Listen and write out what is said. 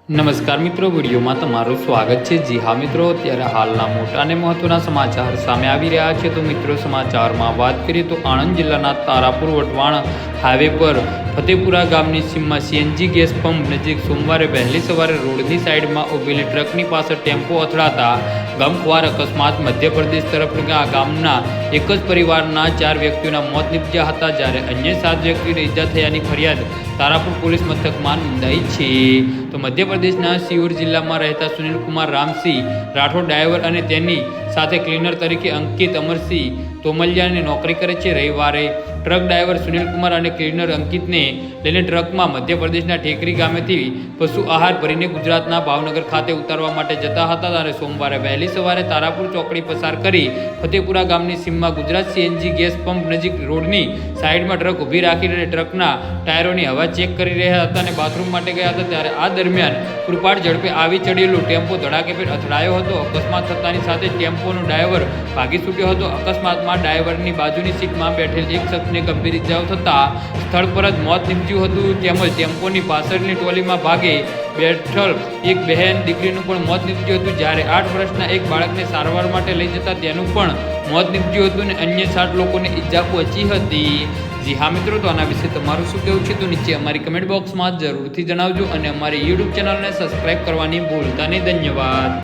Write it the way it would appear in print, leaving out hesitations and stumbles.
નમસ્કાર મિત્રો, વિડીયોમાં તમારું સ્વાગત છે। જી હા મિત્રો, અત્યારે હાલના મોટા અને મહત્વના સમાચાર સામે આવી રહ્યા છે। તો મિત્રો, સમાચારમાં વાત કરીએ તો આણંદ જિલ્લાના તારાપુર વટવાણ હાઈવે પર ફતેપુરા ગામની સીમમાં સીએનજી ગેસ પંપ નજીક સોમવારે વહેલી સવારે રોડની સાઈડમાં ઊભેલી ટ્રકની પાછળ ટેમ્પો અથડાતા ગમખ્વાર અકસ્માત મધ્યપ્રદેશ તરફના ગામના એક જ પરિવારના 4 વ્યક્તિઓના મોત નીપજ્યા હતા, જ્યારે અન્ય 7 વ્યક્તિઓને ઈજા થયાની ફરિયાદ તારાપુર પોલીસ મથકમાં નોંધાઈ છે। તો મધ્યપ્રદેશના શિવર જિલ્લામાં રહેતા સુનિલકુમાર રામસિંહ રાઠોડ ડ્રાઈવર અને તેની સાથે ક્લીનર તરીકે અંકિત અમરસિંહ તોમલિયાની નોકરી કરે છે। રવિવારે ટ્રક ડ્રાઈવર સુનિલકુમાર અને ક્લીનર અંકિતને લઈને ટ્રકમાં મધ્યપ્રદેશના ઠેકરી ગામેથી પશુ આહાર ભરીને ગુજરાતના ભાવનગર ખાતે ઉતારવા માટે જતા હતા, ત્યારે સોમવારે વહેલી સવારે તારાપુર ચોકડી પસાર કરી ફતેપુરા ગામની સીમમાં ગુજરાત સીએનજી ગેસ પંપ નજીક રોડની સાઈડમાં ટ્રક ઊભી રાખીને ટ્રકના ટાયરોની હવા ચેક કરી રહ્યા હતા અને બાથરૂમ માટે ગયા હતા, ત્યારે આ દરમિયાન પૂરપાટ ઝડપે આવી ચડેલો ટેમ્પો ધડાકેભેર અથડાયો હતો। અકસ્માત થતાની સાથે ટેમ્પોનો ડ્રાઈવર ભાગી છૂટ્યો હતો। અકસ્માતમાં ડ્રાઈવરની બાજુની સીટમાં બેઠેલ એક શખ્સને ગંભીર ઇજાઓ થતાં સ્થળ પર જ મોત નીપજ્યું હતું, તેમજ ટેમ્પોની પાછળની ટોલીમાં ભાગે બેઠેલ એક બહેન દીકરીનું પણ મોત નીપજ્યું હતું, જ્યારે 8 વર્ષના એક બાળકને સારવાર માટે લઈ જતા તેનું પણ મોત નીપજ્યું હતું અને અન્ય 7 લોકોને ઈજા પહોંચી હતી। જી હા મિત્રો, તો આના વિશે તમારું શું કહેવું છે તો નીચે અમારી કમેન્ટ બોક્સમાં જરૂરથી જણાવજો અને અમારી યુટ્યુબ ચેનલને સબસ્ક્રાઈબ કરવાની ભૂલતા નહીં। ધન્યવાદ।